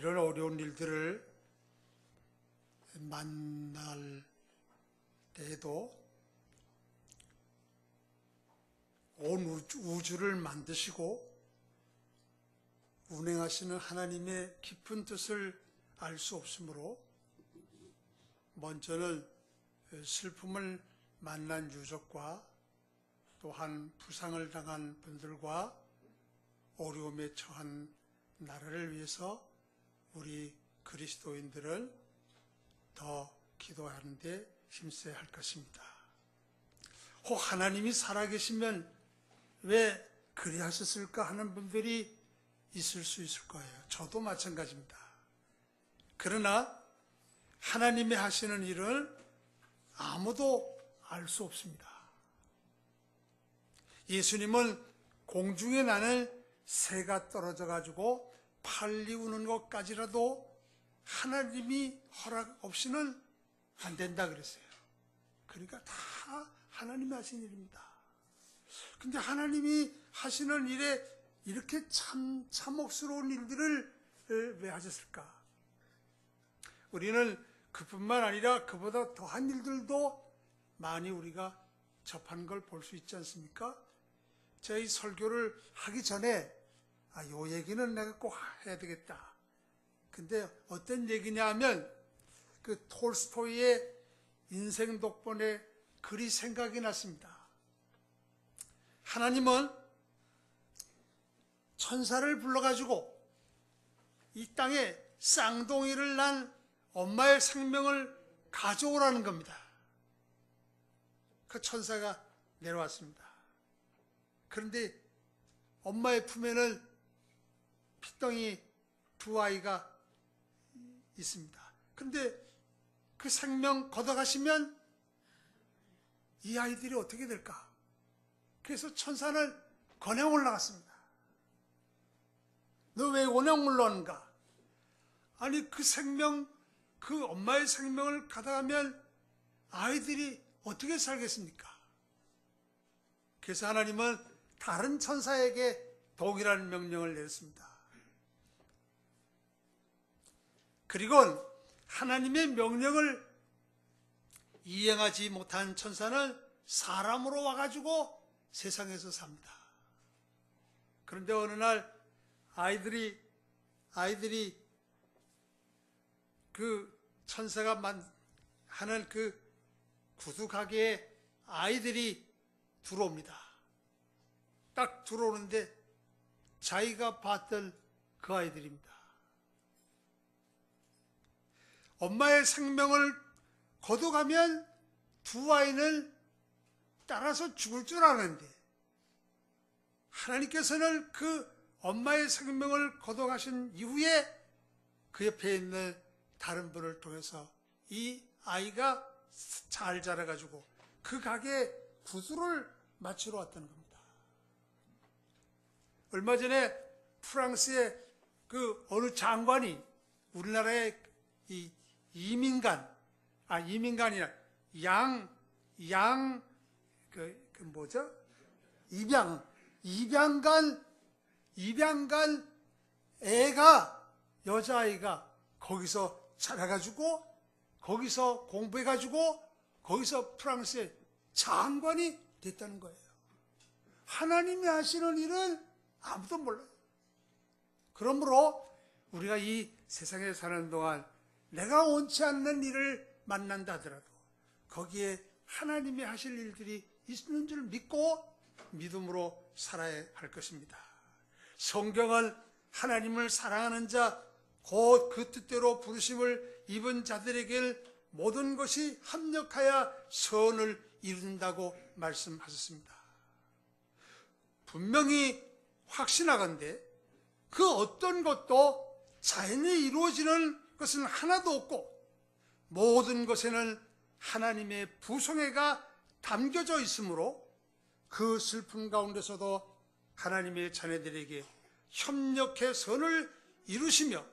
이런 어려운 일들을 만날 때에도 온 우주를 만드시고 운행하시는 하나님의 깊은 뜻을 알 수 없으므로 먼저는 슬픔을 만난 유족과 또한 부상을 당한 분들과 어려움에 처한 나라를 위해서 우리 그리스도인들은 더 기도하는 데 힘써야 할 것입니다. 혹 하나님이 살아계시면 왜 그리 하셨을까 하는 분들이 있을 수 있을 거예요. 저도 마찬가지입니다. 그러나 하나님이 하시는 일을 아무도 알 수 없습니다. 예수님은 공중에 나는 새가 떨어져 가지고 팔리우는 것까지라도 하나님이 허락 없이는 안 된다 그랬어요. 그러니까 다 하나님이 하신 일입니다. 근데 하나님이 하시는 일에 이렇게 참혹스러운 일들을 왜 하셨을까? 우리는 그뿐만 아니라 그보다 더한 일들도 많이 우리가 접한 걸 볼 수 있지 않습니까? 제가 이 설교를 하기 전에 요 얘기는 내가 꼭 해야 되겠다. 근데 어떤 얘기냐 하면 그 톨스토이의 인생 독본의 글이 생각이 났습니다. 하나님은 천사를 불러가지고 이 땅에 쌍둥이를 낳은 엄마의 생명을 가져오라는 겁니다. 그 천사가 내려왔습니다. 그런데 엄마의 품에는 핏덩이 두 아이가 있습니다. 그런데 그 생명 걷어가시면 이 아이들이 어떻게 될까? 그래서 천사는 건영 올라갔습니다. 너 왜 원형 올라오는가? 아니 그 엄마의 생명을 가다가면 아이들이 어떻게 살겠습니까? 그래서 하나님은 다른 천사에게 동일한 명령을 내렸습니다. 그리고 하나님의 명령을 이행하지 못한 천사는 사람으로 와가지고 세상에서 삽니다. 그런데 어느 날 아이들이 그 천사가 하는 그 구두 가게에 아이들이 들어옵니다. 딱 들어오는데 자기가 봤던 그 아이들입니다. 엄마의 생명을 거둬가면 두 아이는 따라서 죽을 줄 아는데 하나님께서는 그 엄마의 생명을 거둬가신 이후에 그 옆에 있는 다른 분을 통해서 이 아이가 잘 자라가지고 그 가게에 구두를 맞추러 왔다는 겁니다. 얼마 전에 프랑스의 그 어느 장관이 우리나라의 이 이민간이나 입양간 여자아이가 거기서 자라가지고 거기서 공부해가지고 거기서 프랑스의 장관이 됐다는 거예요. 하나님이 하시는 일은 아무도 몰라요. 그러므로 우리가 이 세상에 사는 동안 내가 원치 않는 일을 만난다 하더라도 거기에 하나님이 하실 일들이 있는 줄 믿고 믿음으로 살아야 할 것입니다. 성경은 하나님을 사랑하는 자, 곧 그 뜻대로 부르심을 입은 자들에게 모든 것이 합력하여 선을 이룬다고 말씀하셨습니다. 분명히 확신하건대 그 어떤 것도 자연히 이루어지는 것은 하나도 없고 모든 것에는 하나님의 부성애가 담겨져 있으므로 그 슬픔 가운데서도 하나님의 자녀들에게 협력해 선을 이루시며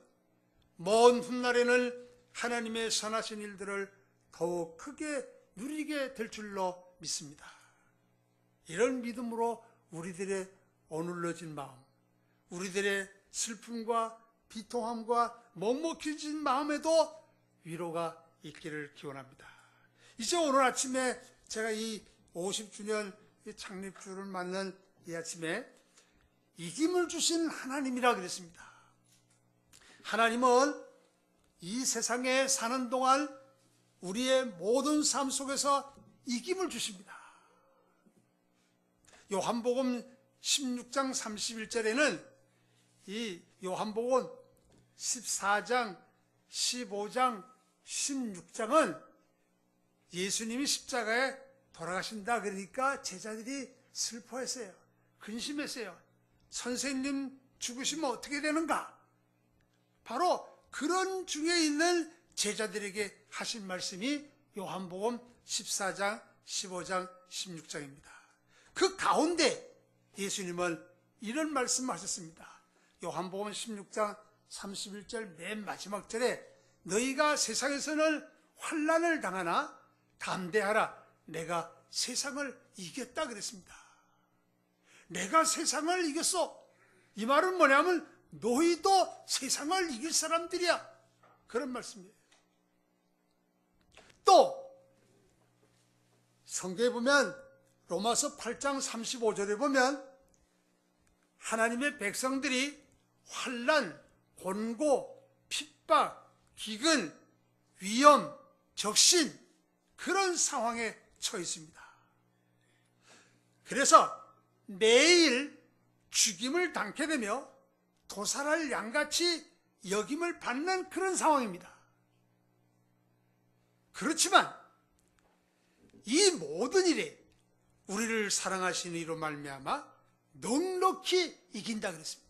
먼 훗날에는 하나님의 선하신 일들을 더욱 크게 누리게 될 줄로 믿습니다. 이런 믿음으로 우리들의 어눌러진 마음, 우리들의 슬픔과 비통함과 먹먹해진 마음에도 위로가 있기를 기원합니다. 이제 오늘 아침에 제가 이 50주년 창립주를 맞는 이 아침에 이김을 주신 하나님이라 그랬습니다. 하나님은 이 세상에 사는 동안 우리의 모든 삶 속에서 이김을 주십니다. 요한복음 16장 31절에는 이 요한복음 14장, 15장, 16장은 예수님이 십자가에 돌아가신다 그러니까 제자들이 슬퍼했어요. 근심했어요. 선생님 죽으시면 어떻게 되는가? 바로 그런 중에 있는 제자들에게 하신 말씀이 요한복음 14장, 15장, 16장입니다. 그 가운데 예수님은 이런 말씀하셨습니다. 요한복음 16장 31절 맨 마지막 절에 너희가 세상에서는 환난을 당하나 담대하라. 내가 세상을 이겼다 그랬습니다. 내가 세상을 이겼어. 이 말은 뭐냐면 너희도 세상을 이길 사람들이야. 그런 말씀이에요. 또 성경에 보면 로마서 8장 35절에 보면 하나님의 백성들이 환난, 곤고, 핍박, 기근, 위험, 적신 그런 상황에 처해 있습니다. 그래서 매일 죽임을 당케 되며 도살할 양같이 여김을 받는 그런 상황입니다. 그렇지만 이 모든 일에 우리를 사랑하시는 이로 말미암아 넉넉히 이긴다 그랬습니다.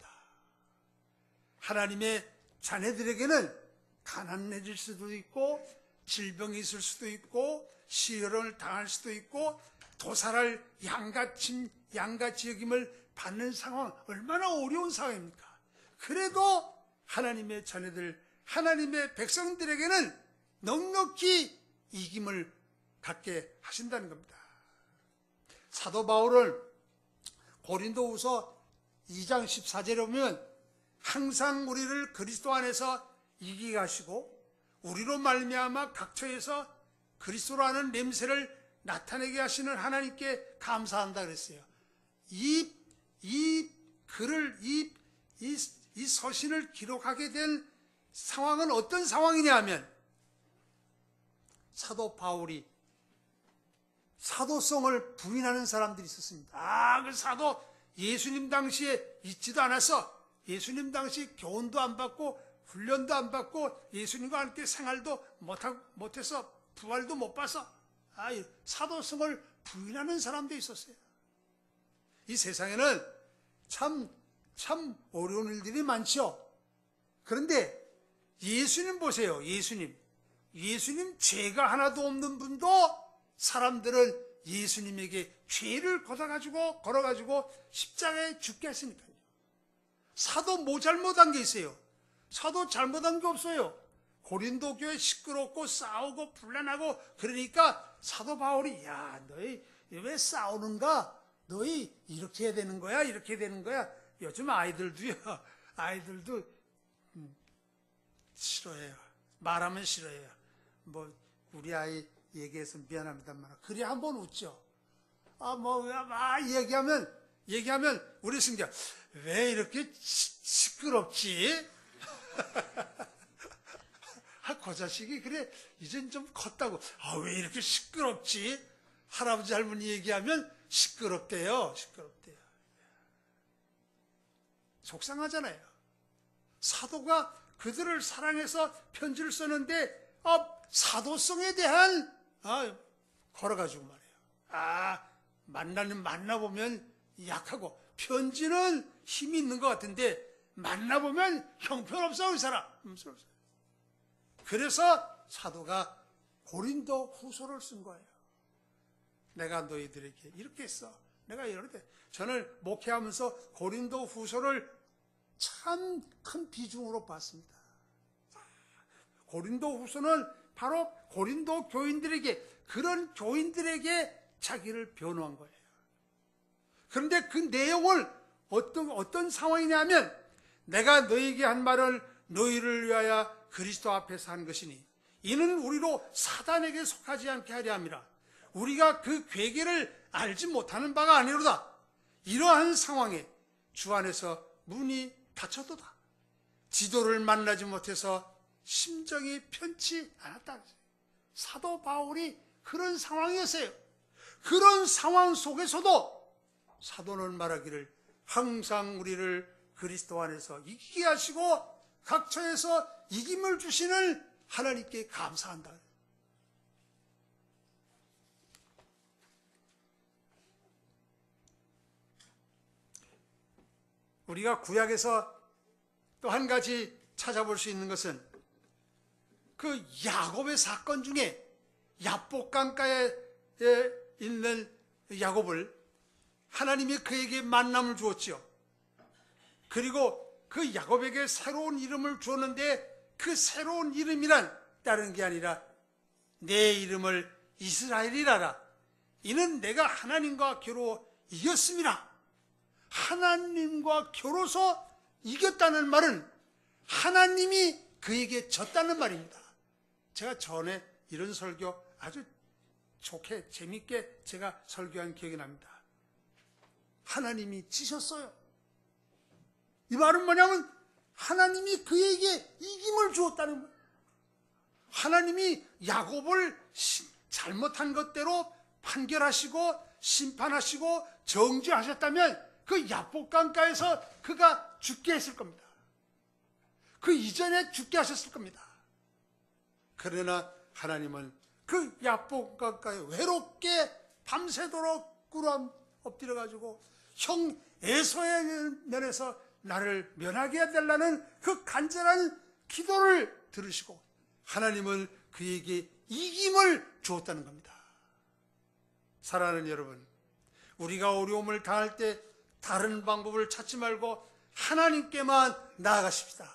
하나님의 자녀들에게는 가난해질 수도 있고 질병이 있을 수도 있고 시련을 당할 수도 있고 도살할 양같이 여김을 받는 상황, 얼마나 어려운 상황입니까? 그래도 하나님의 자녀들, 하나님의 백성들에게는 넉넉히 이김을 갖게 하신다는 겁니다. 사도 바울은 고린도후서 2장 14절에 보면 항상 우리를 그리스도 안에서 이기게 하시고 우리로 말미암아 각처에서 그리스도라는 냄새를 나타내게 하시는 하나님께 감사한다 그랬어요. 이 글을 이 서신을 기록하게 된 상황은 어떤 상황이냐 하면 사도 바울이 사도성을 부인하는 사람들이 있었습니다. 그 사도 예수님 당시에 있지도 않아서 예수님 당시 교훈도 안 받고 훈련도 안 받고 예수님과 함께 생활도 못해서 부활도 못 봐서 사도성을 부인하는 사람도 있었어요. 이 세상에는 참 어려운 일들이 많죠. 그런데 예수님 보세요. 예수님 죄가 하나도 없는 분도 사람들을 예수님에게 죄를 걸어가지고 십자가에 죽게 했으니까요. 사도 뭐 잘못한 게 있어요? 사도 잘못한 게 없어요. 고린도 교회 시끄럽고 싸우고 분란하고 그러니까 사도 바울이 너희 왜 싸우는가? 너희 이렇게 해야 되는 거야? 이렇게 해야 되는 거야? 요즘 아이들도 싫어해요. 말하면 싫어해요. 우리 아이 얘기해서 미안합니다만 그래 한번 웃죠. 얘기하면 우리 승자 왜 이렇게 시끄럽지? 그 자식이 그래 이젠 좀 컸다고 왜 이렇게 시끄럽지? 할아버지 할머니 얘기하면 시끄럽대요. 속상하잖아요. 사도가 그들을 사랑해서 편지를 썼는데 사도성에 대한 걸어가지고 말이에요. 만나보면 약하고 편지는 힘이 있는 것 같은데 만나보면 형편없어 이 사람. 그래서 사도가 고린도 후서를 쓴 거예요. 내가 너희들에게 이렇게 했어. 내가 이러는데 저는 목회하면서 고린도 후서를 참 큰 비중으로 봤습니다. 고린도 후서는 바로 고린도 교인들에게 그런 교인들에게 자기를 변호한 거예요. 그런데 그 내용을 어떤 상황이냐면 내가 너에게 한 말을 너희를 위하여 그리스도 앞에서 한 것이니 이는 우리로 사단에게 속하지 않게 하려 함이라. 우리가 그 괴계를 알지 못하는 바가 아니로다. 이러한 상황에 주 안에서 문이 닫혔도다. 지도를 만나지 못해서 심정이 편치 않았다. 사도 바울이 그런 상황이었어요. 그런 상황 속에서도 사도는 말하기를 항상 우리를 그리스도 안에서 이기게 하시고 각처에서 이김을 주시는 하나님께 감사한다. 우리가 구약에서 또 한 가지 찾아볼 수 있는 것은 그 야곱의 사건 중에 야복강가에 있는 야곱을 하나님이 그에게 만남을 주었지요. 그리고 그 야곱에게 새로운 이름을 주었는데 그 새로운 이름이란 다른 게 아니라 내 이름을 이스라엘이라라. 이는 내가 하나님과 겨루 이겼습니다. 하나님과 겨루서 이겼다는 말은 하나님이 그에게 졌다는 말입니다. 제가 전에 이런 설교 아주 좋게 재밌게 제가 설교한 기억이 납니다. 하나님이 지셨어요. 이 말은 뭐냐면 하나님이 그에게 이김을 주었다는 거예요. 하나님이 야곱을 잘못한 것대로 판결하시고 심판하시고 정죄하셨다면 그 야복강가에서 그가 죽게 했을 겁니다. 그 이전에 죽게 하셨을 겁니다. 그러나 하나님은 그 야복강가에 외롭게 밤새도록 꿇어 엎드려가지고 형 에서의 면에서 나를 면하게 해달라는 그 간절한 기도를 들으시고 하나님은 그에게 이김을 주었다는 겁니다. 사랑하는 여러분, 우리가 어려움을 당할 때 다른 방법을 찾지 말고 하나님께만 나아가십시다.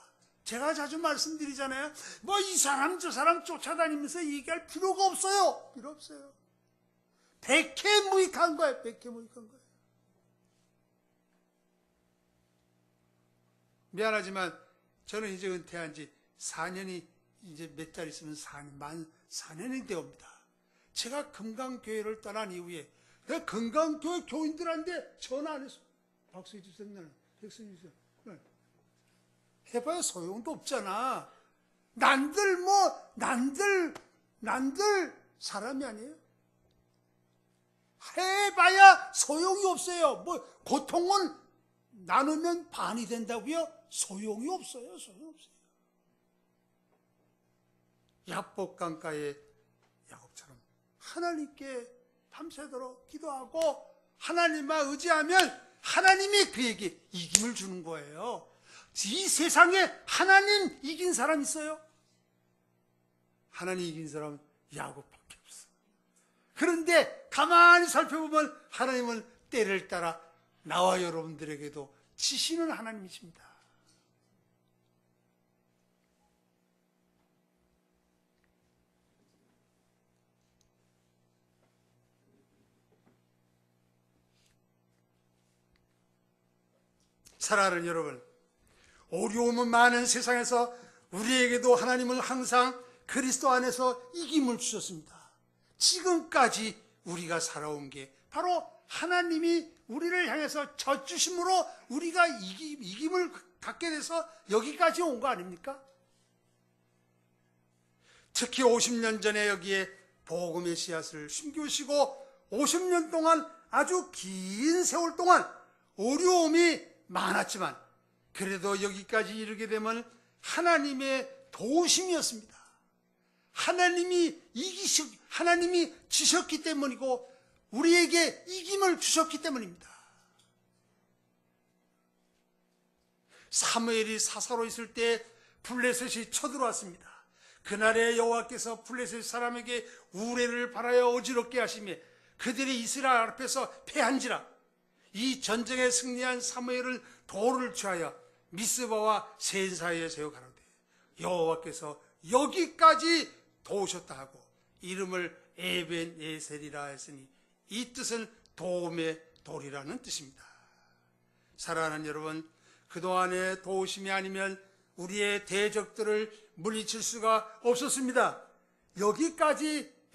제가 자주 말씀드리잖아요. 뭐 이 사람 저 사람 쫓아다니면서 얘기할 필요가 없어요. 필요 없어요. 백해무익한 거예요. 백해무익한 거예요. 미안하지만 저는 이제 은퇴한 지 4년이 이제 몇 달 있으면 4년, 만 4년이 되옵니다. 제가 금강교회를 떠난 이후에 내가 금강교회 교인들한테 전화 안 했어. 박수 해주세요. 백수 해주세요. 해봐야 소용도 없잖아. 난들 사람이 아니에요. 해봐야 소용이 없어요. 뭐 고통은 나누면 반이 된다고요? 소용이 없어요. 소용이 없어요. 야복강가의 야곱처럼 하나님께 밤새도록 기도하고 하나님만 의지하면 하나님이 그에게 이김을 주는 거예요. 이 세상에 하나님 이긴 사람 있어요? 하나님 이긴 사람은 야곱밖에 없어. 그런데 가만히 살펴보면 하나님은 때를 따라 나와 여러분들에게도 지시는 하나님이십니다. 사랑하는 여러분, 어려움은 많은 세상에서 우리에게도 하나님은 항상 그리스도 안에서 이김을 주셨습니다. 지금까지 우리가 살아온 게 바로 하나님이 우리를 향해서 져주심으로 우리가 이김을 갖게 돼서 여기까지 온 거 아닙니까? 특히 50년 전에 여기에 복음의 씨앗을 심기시고 50년 동안 아주 긴 세월 동안 어려움이 많았지만 그래도 여기까지 이르게 되면 하나님의 도우심이었습니다. 하나님이 지셨기 때문이고 우리에게 이김을 주셨기 때문입니다. 사무엘이 사사로 있을 때 블레셋이 쳐들어왔습니다. 그날에 여호와께서 블레셋 사람에게 우레를 바라여 어지럽게 하시며 그들이 이스라엘 앞에서 패한지라. 이 전쟁에 승리한 사무엘을 돌을 취하여 미스바와 센 사이에 세워 가로되 여호와께서 여기까지 도우셨다 하고 이름을 에벤에셀이라 했으니 이 뜻은 도움의 돌이라는 뜻입니다. 사랑하는 여러분, 그동안의 도우심이 아니면 우리의 대적들을 물리칠 수가 없었습니다.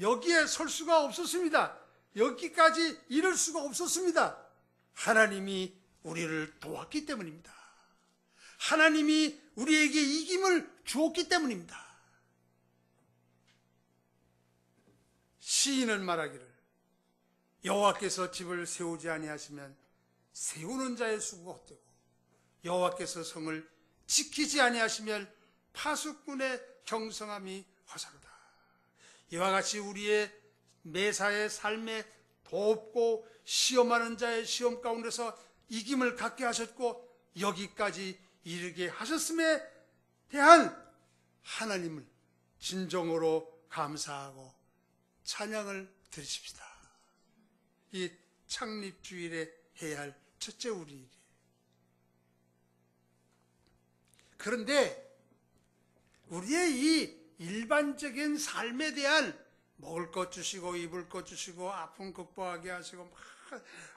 여기에 설 수가 없었습니다. 여기까지 이룰 수가 없었습니다. 하나님이 우리를 도왔기 때문입니다. 하나님이 우리에게 이김을 주었기 때문입니다. 시인은 말하기를 여호와께서 집을 세우지 아니하시면 세우는 자의 수고가 헛되고 여호와께서 성을 지키지 아니하시면 파수꾼의 경성함이 허사로다. 이와 같이 우리의 매사의 삶에 돕고 시험하는 자의 시험 가운데서 이김을 갖게 하셨고 여기까지 이르게 하셨음에 대한 하나님을 진정으로 감사하고 찬양을 드리십시다. 이 창립주일에 해야 할 첫째 우리 일이에요. 그런데 우리의 이 일반적인 삶에 대한 먹을 것 주시고 입을 것 주시고 아픔 극복하게 하시고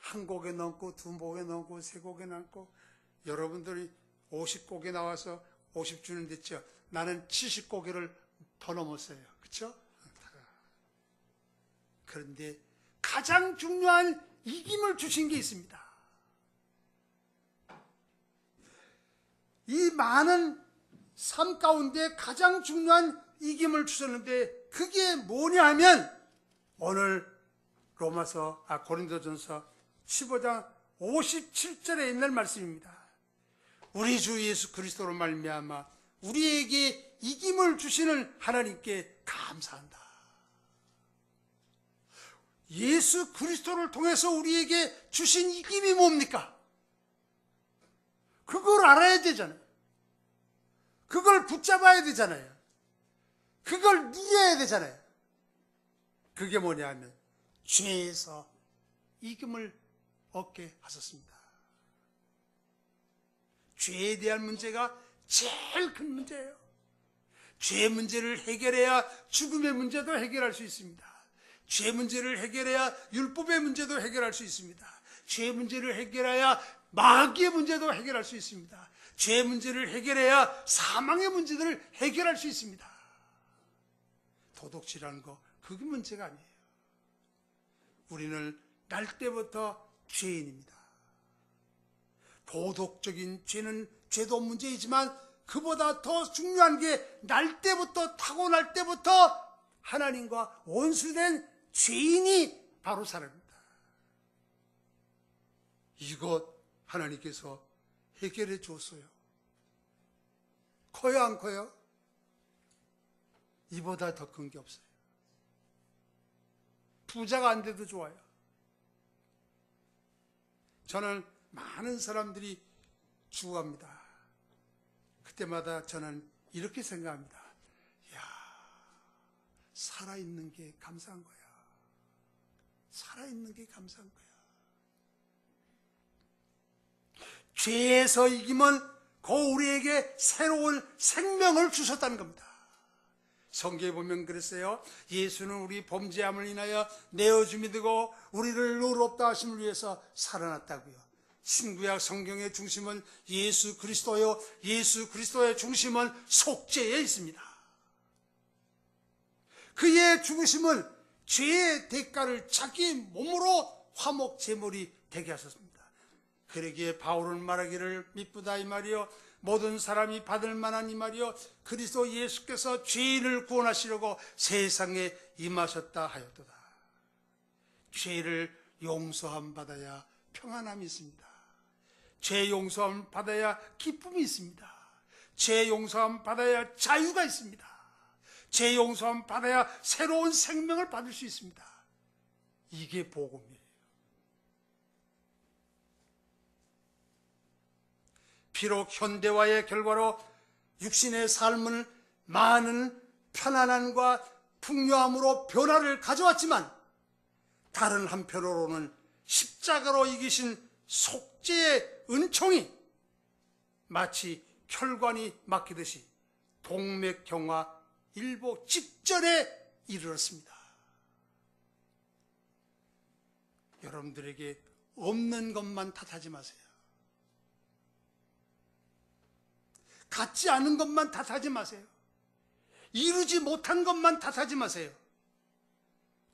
한 곡에 넘고 두 곡에 넘고 세 곡에 넘고 여러분들이 50곡에 나와서 50주는 됐죠. 나는 70곡을 더 넘었어요. 그렇죠? 그런데 가장 중요한 이김을 주신 게 있습니다. 이 많은 삶 가운데 가장 중요한 이김을 주셨는데 그게 뭐냐 하면 오늘 고린도전서 15장 57절에 있는 말씀입니다. 우리 주 예수 그리스도로 말미암아 우리에게 이김을 주시는 하나님께 감사한다. 예수 그리스도를 통해서 우리에게 주신 이김이 뭡니까? 그걸 알아야 되잖아요. 그걸 붙잡아야 되잖아요. 그걸 누려야 되잖아요. 그게 뭐냐 하면 죄에서 이김을 얻게 하셨습니다. 죄에 대한 문제가 제일 큰 문제예요. 죄 문제를 해결해야 죽음의 문제도 해결할 수 있습니다. 죄 문제를 해결해야 율법의 문제도 해결할 수 있습니다. 죄 문제를 해결해야 마귀의 문제도 해결할 수 있습니다. 죄 문제를 해결해야 사망의 문제들을 해결할 수 있습니다. 도덕질하는 거 그게 문제가 아니에요. 우리는 날 때부터 죄인입니다. 도덕적인 죄는 죄도 문제이지만 그보다 더 중요한 게 날 때부터 타고날 때부터 하나님과 원수된 죄인이 바로 사람입니다. 이것 하나님께서 해결해 줬어요. 커요 안 커요? 이보다 더 큰 게 없어요. 부자가 안 돼도 좋아요. 저는 많은 사람들이 죽어갑니다. 그때마다 저는 이렇게 생각합니다. 이야, 살아있는 게 감사한 거야. 살아있는 게 감사한 거야. 죄에서 이기면 우리에게 새로운 생명을 주셨다는 겁니다. 성경에 보면 그랬어요. 예수는 우리 범죄함을 인하여 내어줌이 되고 우리를 의롭다 하심을 위해서 살아났다고요. 신구약 성경의 중심은 예수 그리스도요. 예수 그리스도의 중심은 속죄에 있습니다. 그의 죽으심은 죄의 대가를 자기 몸으로 화목 제물이 되게 하셨습니다. 그러기에 바울은 말하기를 미쁘다 이 말이요, 모든 사람이 받을 만한 이 말이요, 그리스도 예수께서 죄인을 구원하시려고 세상에 임하셨다 하였도다. 죄를 용서함 받아야 평안함이 있습니다. 죄 용서함 받아야 기쁨이 있습니다. 죄 용서함 받아야 자유가 있습니다. 죄 용서함 받아야 새로운 생명을 받을 수 있습니다. 이게 복음이에요. 비록 현대화의 결과로 육신의 삶은 많은 편안함과 풍요함으로 변화를 가져왔지만 다른 한편으로는 십자가로 이기신 속죄의 은총이 마치 혈관이 막히듯이 동맥경화 일보 직전에 이르렀습니다. 여러분들에게 없는 것만 탓하지 마세요. 갖지 않은 것만 탓하지 마세요. 이루지 못한 것만 탓하지 마세요.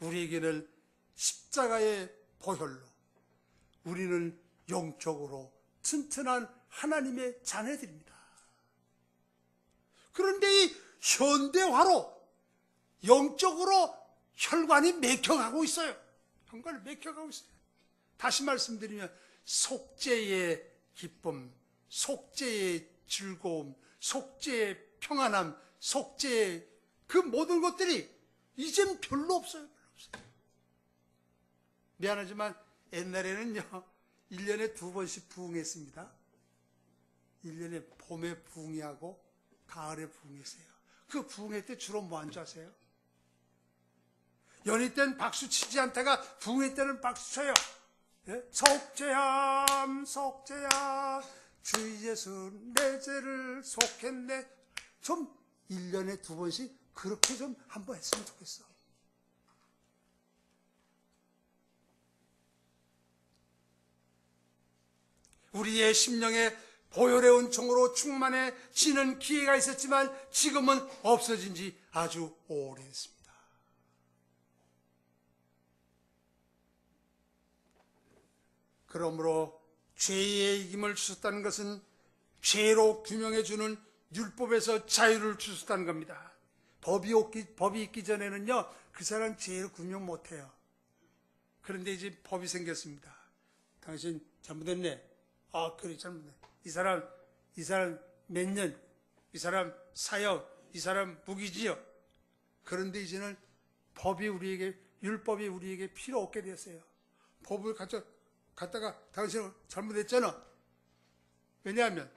우리에게는 십자가의 보혈로 우리는 영적으로 튼튼한 하나님의 자녀들입니다. 그런데 이 현대화로 영적으로 혈관이 맥혀가고 있어요. 혈관이 맥혀가고 있어요. 다시 말씀드리면 속죄의 기쁨, 속죄의 즐거움, 속죄의 평안함, 속죄의 그 모든 것들이 이젠 별로 없어요. 별로 없어요. 미안하지만 옛날에는요 1년에 2번씩 부흥했습니다. 1년에 봄에 부흥하고 가을에 부흥했어요. 그 부흥회 때 주로 뭐 한 줄 아세요? 연희 때는 박수 치지 않다가 부흥회 때는 박수 쳐요. 예? 속죄함 속죄함 주 예수 내 죄를 속했네. 좀 1년에 2번씩 그렇게 좀 한번 했으면 좋겠어. 우리의 심령에 보혈의 은총으로 충만해지는 기회가 있었지만 지금은 없어진 지 아주 오래됐습니다. 그러므로 죄의 이김을 주셨다는 것은 죄로 규명해주는 율법에서 자유를 주셨다는 겁니다. 법이 있기 전에는요 그 사람 죄를 규명 못해요. 그런데 이제 법이 생겼습니다. 당신 잘못했네. 아 그래 잘못했네. 이 사람 몇 년, 이 사람 사형, 이 사람 무기지요. 그런데 이제는 율법이 우리에게 필요 없게 되었어요. 법을 갖다가 당신은 잘못했잖아. 왜냐하면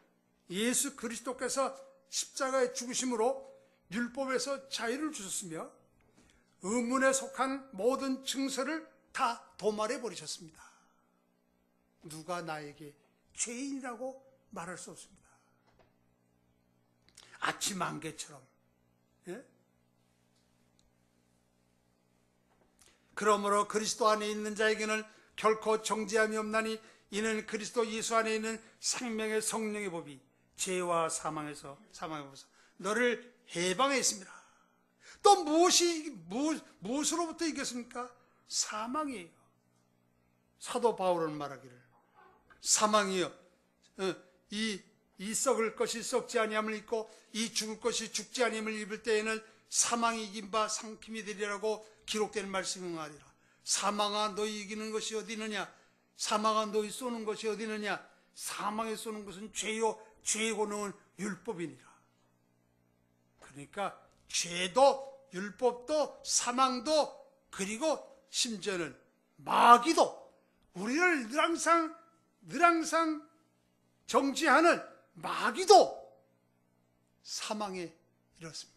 예수 그리스도께서 십자가의 죽으심으로 율법에서 자유를 주셨으며 의문에 속한 모든 증서를 다 도말해 버리셨습니다. 누가 나에게 죄인이라고 말할 수 없습니다. 아침 안개처럼. 예? 그러므로 그리스도 안에 있는 자에게는 결코 정죄함이 없나니 이는 그리스도 예수 안에 있는 생명의 성령의 법이 죄와 사망에서 너를 해방했습니다. 또 무엇으로부터 이겼습니까? 사망이에요. 사도 바울은 말하기를 사망이요 이 썩을 것이 썩지 아니함을 입고 이 죽을 것이 죽지 아니함을 입을 때에는 사망이 이긴 바 상심이 되리라고 기록된 말씀이 말이라. 사망아 너희 이기는 것이 어디 있느냐? 사망아 너희 쏘는 것이 어디 있느냐? 사망에 쏘는 것은 죄요 죄의 권능은 율법이니라. 그러니까 죄도 율법도 사망도 그리고 심지어는 마귀도 우리를 늘 항상 정죄하는 마귀도 사망에 이렇습니다.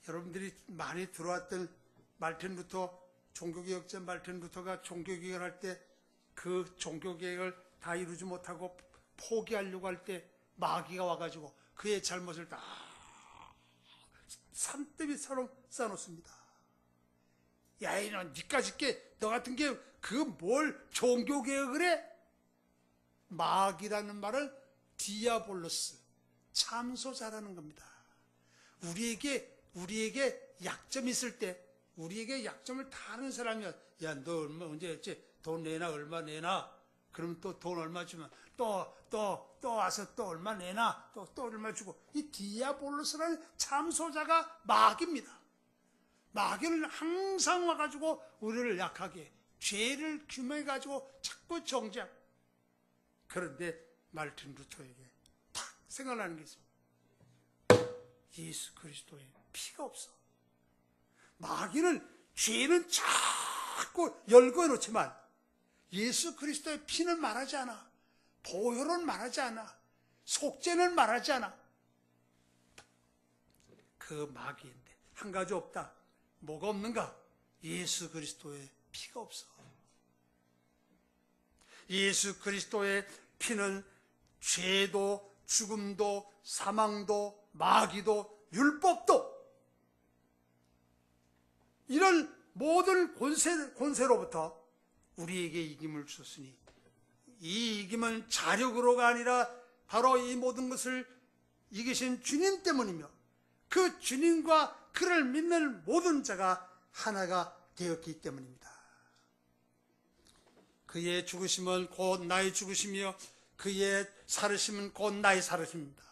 여러분들이 많이 들어왔던 말틴루터 종교개혁자 말틴루터가 종교개혁을 할 때 그 종교개혁을 다 이루지 못하고 포기하려고 할 때 마귀가 와가지고 그의 잘못을 다 산더미처럼 쌓아놓습니다. 야 이놈 니까짓 게 너 같은 게 그 뭘 종교개혁을 해? 마귀라는 말을 디아볼로스 참소자라는 겁니다. 우리에게 약점이 있을 때 우리에게 약점을 다 아는 사람이야. 야 너 얼마 언제 했지? 돈 내나 얼마 내나? 그러면 또 돈 얼마 주면 또 와서 또 얼마 내나? 또 얼마 주고. 이 디아볼로스라는 참소자가 마귀입니다. 마귀는 항상 와가지고 우리를 약하게 죄를 규명해가지고 자꾸 정죄. 그런데 말틴 루터에게 탁 생각나는 게 있습니다. 예수 그리스도의 피가 없어. 마귀는 죄는 자꾸 열거해 놓지만 예수 그리스도의 피는 말하지 않아. 보혈은 말하지 않아. 속죄는 말하지 않아. 그 마귀인데 한 가지 없다. 뭐가 없는가? 예수 그리스도의 피가 없어. 예수 그리스도의 피는 죄도 죽음도 사망도 마귀도 율법도 이런 모든 권세로부터 우리에게 이김을 주셨으니 이 이김은 자력으로가 아니라 바로 이 모든 것을 이기신 주님 때문이며 그 주님과 그를 믿는 모든 자가 하나가 되었기 때문입니다. 그의 죽으심은 곧 나의 죽으심이요 그의 살으심은 곧 나의 살으심입니다.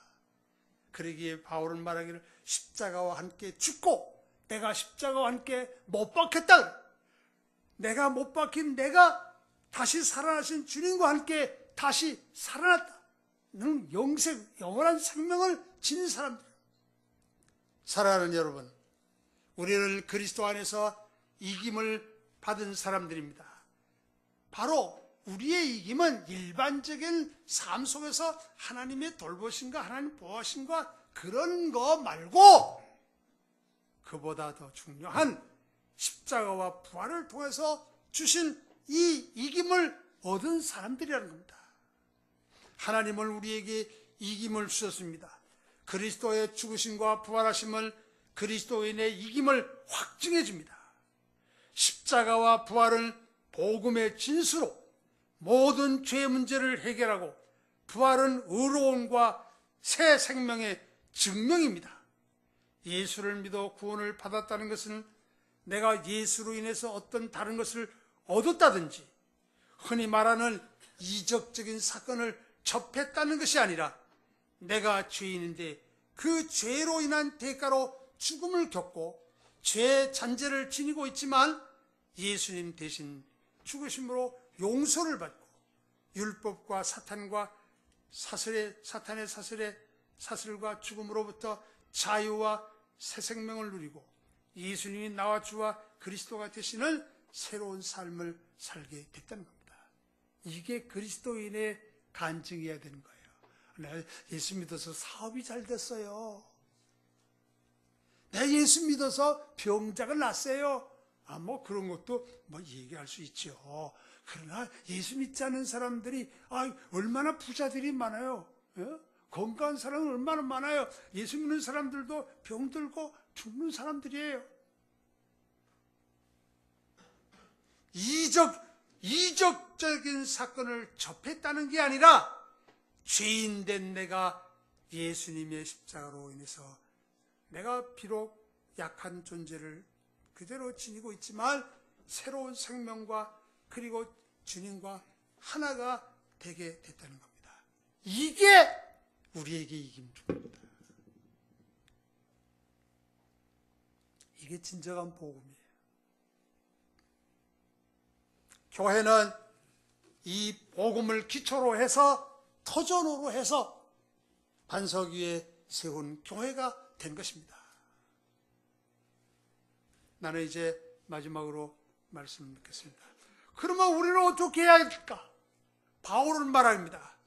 그러기에 바울은 말하기를 십자가와 함께 죽고 내가 십자가와 함께 못 박혔다. 내가 못 박힌 내가 다시 살아나신 주님과 함께 다시 살아났다. 너는 영원한 생명을 지닌 사람들. 사랑하는 여러분, 우리는 그리스도 안에서 이김을 받은 사람들입니다. 바로 우리의 이김은 일반적인 삶 속에서 하나님의 돌보심과 하나님 보호하심과 그런 거 말고 그보다 더 중요한 십자가와 부활을 통해서 주신 이 이김을 얻은 사람들이라는 겁니다. 하나님은 우리에게 이김을 주셨습니다. 그리스도의 죽으심과 부활하심을 그리스도인의 이김을 확증해 줍니다. 십자가와 부활은 복음의 진수로 모든 죄 문제를 해결하고 부활은 의로움과 새 생명의 증명입니다. 예수를 믿어 구원을 받았다는 것은 내가 예수로 인해서 어떤 다른 것을 얻었다든지 흔히 말하는 이적적인 사건을 접했다는 것이 아니라 내가 죄인인데 그 죄로 인한 대가로 죽음을 겪고 죄 잔재를 지니고 있지만 예수님 대신 죽으심으로 용서를 받고 율법과 사탄과 사탄의 사슬과 죽음으로부터 자유와 새 생명을 누리고 예수님이 나와 주와 그리스도가 되시는 새로운 삶을 살게 됐다는 겁니다. 이게 그리스도인의 간증이어야 되는 거예요. 내 예수 믿어서 사업이 잘 됐어요. 내 예수 믿어서 병자가 났어요. 뭐 그런 것도 얘기할 수 있죠. 그러나 예수 믿지 않는 사람들이 얼마나 부자들이 많아요. 예? 건강한 사람은 얼마나 많아요. 예수 믿는 사람들도 병들고 죽는 사람들이에요. 이적적인 사건을 접했다는 게 아니라 죄인된 내가 예수님의 십자가로 인해서 내가 비록 약한 존재를 그대로 지니고 있지만 새로운 생명과 그리고 주님과 하나가 되게 됐다는 겁니다. 이게 우리에게 이깁니다. 이게 진정한 복음이에요. 교회는 이 복음을 기초로 해서 터전으로 해서 반석 위에 세운 교회가 된 것입니다. 나는 이제 마지막으로 말씀을 묻겠습니다. 그러면 우리는 어떻게 해야 할까? 바울은 말합니다.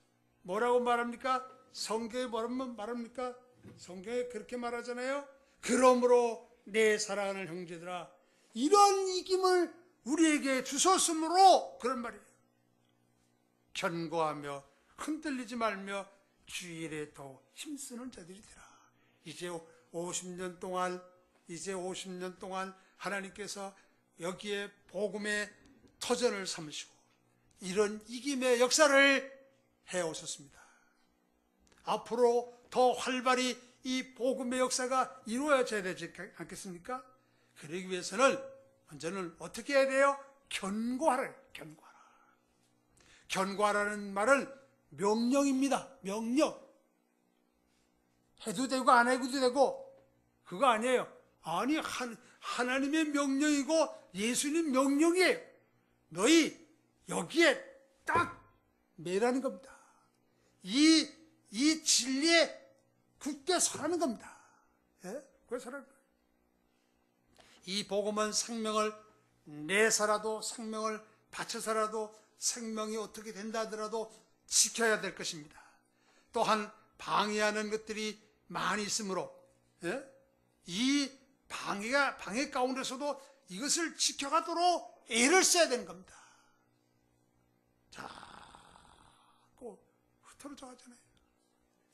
뭐라고 말합니까? 성경에 뭐라고 말합니까? 성경에 그렇게 말하잖아요. 그러므로 내 사랑하는 형제들아, 이런 이김을 우리에게 주셨으므로 그런 말이에요. 견고하며 흔들리지 말며 주일에 더 힘쓰는 자들이 되라. 이제 50년 동안 하나님께서 여기에 복음의 터전을 삼으시고 이런 이김의 역사를 해오셨습니다. 앞으로 더 활발히 이 복음의 역사가 이루어져야 되지 않겠습니까? 그러기 위해서는 먼저는 어떻게 해야 돼요? 견고하라. 견고하라는 말은 명령입니다. 명령. 해도 되고 안 해도 되고 그거 아니에요. 아니, 하나님의 명령이고 예수님 명령이에요. 너희 여기에 딱 매라는 겁니다. 이 진리에 굳게 서라는 겁니다. 예? 그래 서라는 거예요. 이 복음은 생명을 내서라도 생명을 바쳐서라도 생명이 어떻게 된다 하더라도 지켜야 될 것입니다. 또한 방해하는 것들이 많이 있으므로 이 방해 가운데서도 이것을 지켜가도록 애를 써야 되는 겁니다. 자꾸 흐트러져 가잖아요.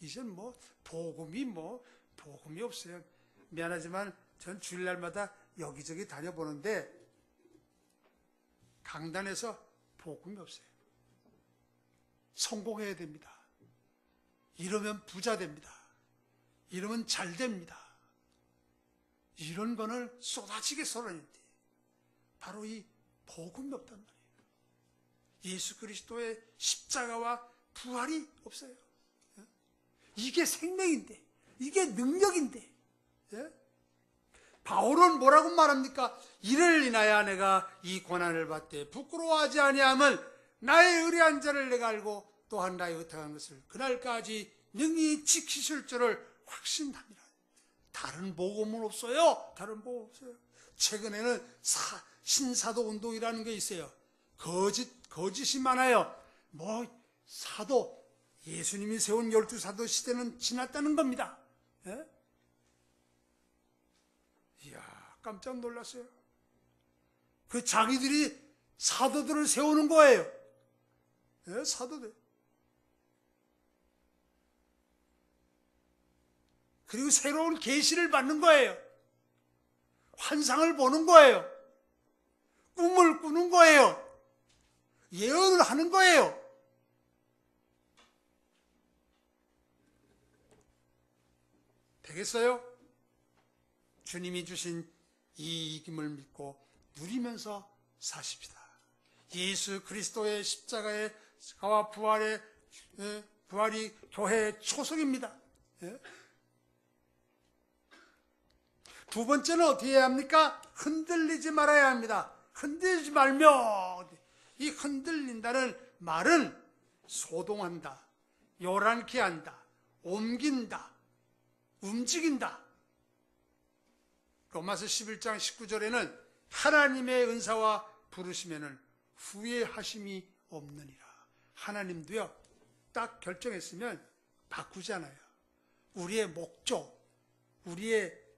이젠 복음이 없어요. 미안하지만 전 주일날마다 여기저기 다녀보는데 강단에서 복음이 없어요. 성공해야 됩니다. 이러면 부자 됩니다. 이러면 잘 됩니다. 이런 거는 쏟아지게 쏟아내는데 바로 이 복음이 없단 말이에요. 예수 그리스도의 십자가와 부활이 없어요. 이게 생명인데, 이게 능력인데, 바울은 뭐라고 말합니까? 이를 인하여 내가 이 고난을 받되 부끄러워하지 아니함을 나의 의뢰한 자를 내가 알고 또한 나의 의탁한 것을 그날까지 능히 지키실 줄을 확신합니다. 다른 복음은 없어요. 다른 복음 없어요. 최근에는 신사도 운동이라는 게 있어요. 거짓이 많아요. 사도, 예수님이 세운 12사도 시대는 지났다는 겁니다. 이야, 깜짝 놀랐어요. 그 자기들이 사도들을 세우는 거예요. 사도들. 그리고 새로운 계시를 받는 거예요. 환상을 보는 거예요. 꿈을 꾸는 거예요. 예언을 하는 거예요. 되겠어요? 주님이 주신 이 이김을 믿고 누리면서 사십시다. 예수 그리스도의 십자가의 가와 부활이 교회의 초석입니다. 두 번째는 어떻게 해야 합니까? 흔들리지 말아야 합니다. 흔들리지 말며, 이 흔들린다는 말은 소동한다, 요란케 한다, 옮긴다, 움직인다. 로마서 11장 19절에는 하나님의 은사와 부르시면은 후회하심이 없느니라. 하나님도요, 딱 결정했으면 바꾸지 않아요. 우리의 목적, 우리의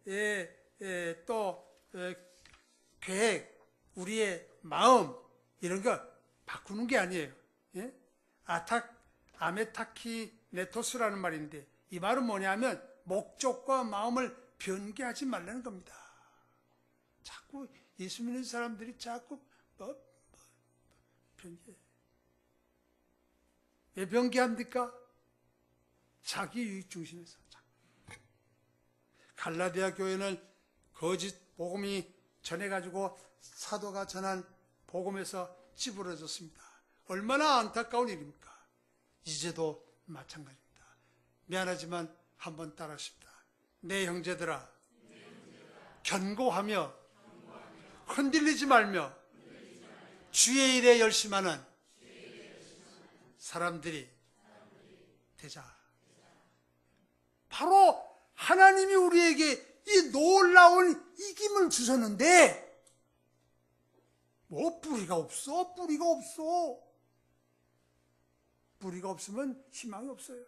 계획, 우리의 마음, 이런 거 바꾸는 게 아니에요. 아메타키네토스라는 말인데, 이 말은 뭐냐면 목적과 마음을 변개하지 말라는 겁니다. 자꾸 예수 믿는 사람들이 자꾸 변개. 왜 변개합니까? 자기 유익 중심에서. 갈라디아 교회는 거짓 복음이 전해가지고 사도가 전한 복음에서 찌부러졌습니다. 얼마나 안타까운 일입니까? 이제도 마찬가지입니다. 미안하지만 한번 따라하십니다. 내 형제들아, 견고하며 흔들리지 말며 주의 일에 열심하는 사람들이 되자. 바로 하나님이 우리에게 이 놀라운 이김을 주셨는데 뿌리가 없어? 뿌리가 없어. 뿌리가 없으면 희망이 없어요.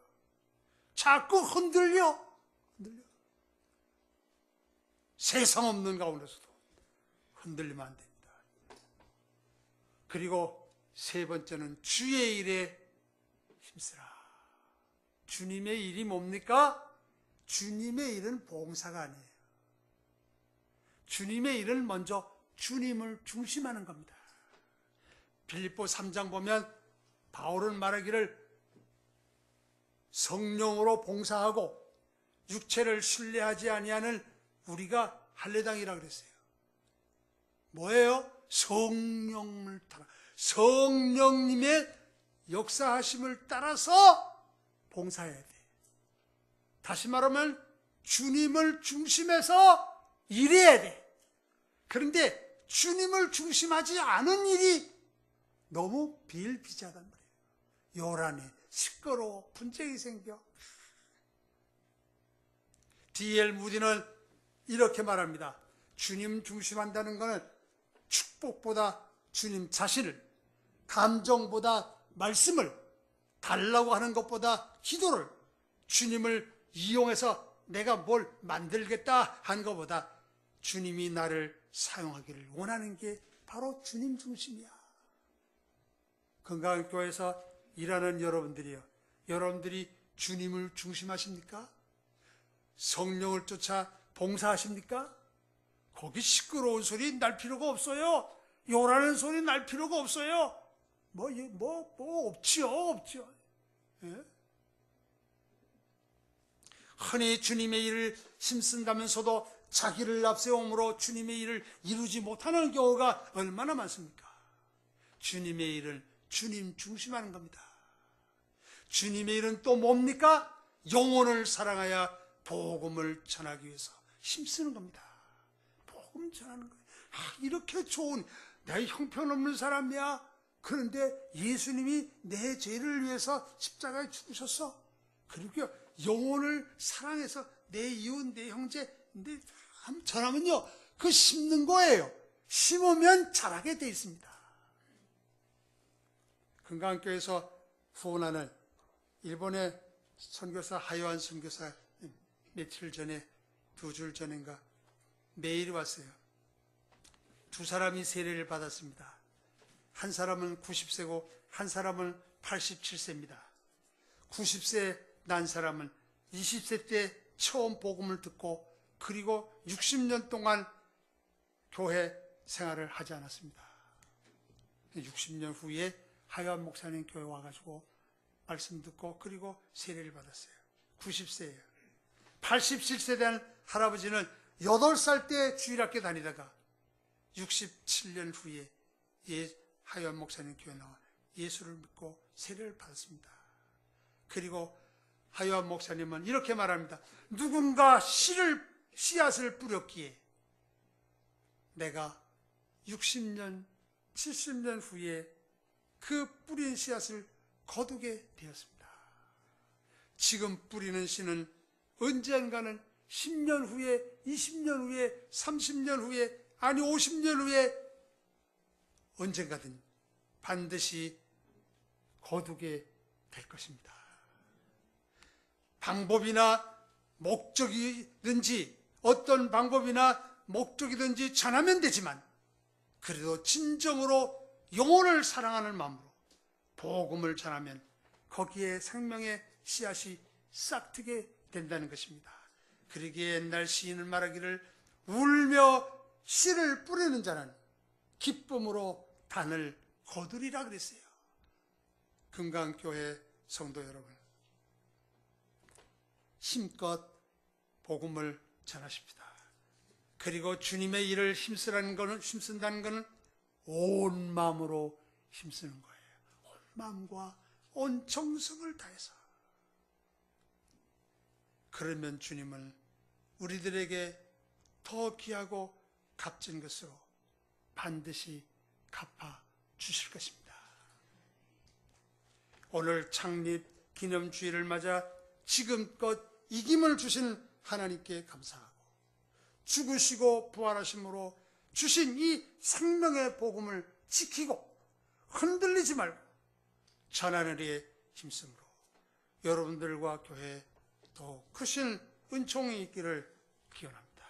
자꾸 흔들려. 세상 없는 가운데서도 흔들리면 안 됩니다. 그리고 세 번째는 주의 일에 힘쓰라. 주님의 일이 뭡니까? 주님의 일은 봉사가 아니에요. 주님의 일은 먼저 주님을 중심하는 겁니다. 빌립보 3장 보면 바울은 말하기를 성령으로 봉사하고 육체를 신뢰하지 아니하는 우리가 할례당이라 그랬어요. 뭐예요? 성령을 따라, 성령님의 역사하심을 따라서 봉사해야 돼. 다시 말하면 주님을 중심해서 일해야 돼. 그런데 주님을 중심하지 않은 일이 너무 비일비재하단 말이에요. 요란해, 시끄러워, 분쟁이 생겨. D.L. 무디는 이렇게 말합니다. 주님 중심한다는 것은 축복보다 주님 자신을, 감정보다 말씀을, 달라고 하는 것보다 기도를, 주님을 이용해서 내가 뭘 만들겠다 한 것보다 주님이 나를 사용하기를 원하는 게 바로 주님 중심이야. 건강한 교회에서 일하는 여러분들이요, 여러분들이 주님을 중심하십니까? 성령을 쫓아 봉사하십니까? 거기 시끄러운 소리 날 필요가 없어요. 요라는 소리 날 필요가 없어요. 없지요. 예? 흔히 주님의 일을 힘쓴다면서도 자기를 앞세움으로 주님의 일을 이루지 못하는 경우가 얼마나 많습니까? 주님의 일을 주님 중심하는 겁니다. 주님의 일은 또 뭡니까? 영혼을 사랑하여 복음을 전하기 위해서 힘쓰는 겁니다. 복음 전하는 거예요. 이렇게 좋은, 내 형편없는 사람이야. 그런데 예수님이 내 죄를 위해서 십자가에 죽으셨어. 그리고 영혼을 사랑해서 내 이웃, 내 형제, 전하면요, 그 심는 거예요. 심으면 자라게 돼 있습니다. 금강교에서 후원하는 일본의 선교사 하요한 선교사 며칠 전에, 2주 전인가 메일이 왔어요. 두 사람이 세례를 받았습니다. 한 사람은 90세고 한 사람은 87세입니다. 90세 난 사람은 20세 때 처음 복음을 듣고 그리고 60년 동안 교회 생활을 하지 않았습니다. 60년 후에 하요한 목사님 교회 와가지고 말씀 듣고 그리고 세례를 받았어요. 90세예요. 87세 된 할아버지는 8살 때 주일학교 다니다가 67년 후에 하요한 목사님 교회 나와 예수를 믿고 세례를 받았습니다. 그리고 하요한 목사님은 이렇게 말합니다. 누군가 씨앗을 뿌렸기에 내가 60년, 70년 후에 그 뿌린 씨앗을 거두게 되었습니다. 지금 뿌리는 씨는 언젠가는 10년 후에, 20년 후에, 30년 후에, 아니 50년 후에 언젠가든 반드시 거두게 될 것입니다. 방법이나 목적이든지 어떤 방법이나 목적이든지 전하면 되지만 그래도 진정으로 영혼을 사랑하는 마음으로 복음을 전하면 거기에 생명의 씨앗이 싹트게 된다는 것입니다. 그러기에 옛날 시인은 말하기를 울며 씨를 뿌리는 자는 기쁨으로 단을 거두리라 그랬어요. 금강교회 성도 여러분, 힘껏 복음을 전하십니다. 그리고 주님의 일을 힘쓴다는 것은 온 마음으로 힘쓰는 거예요. 온 마음과 온 정성을 다해서. 그러면 주님은 우리들에게 더 귀하고 값진 것으로 반드시 갚아 주실 것입니다. 오늘 창립 기념주일을 맞아 지금껏 이김을 주신 하나님께 감사하고 죽으시고 부활하심으로 주신 이 생명의 복음을 지키고 흔들리지 말고 전하는 일에 힘쓰므로 여러분들과 교회에 더 크신 은총이 있기를 기원합니다.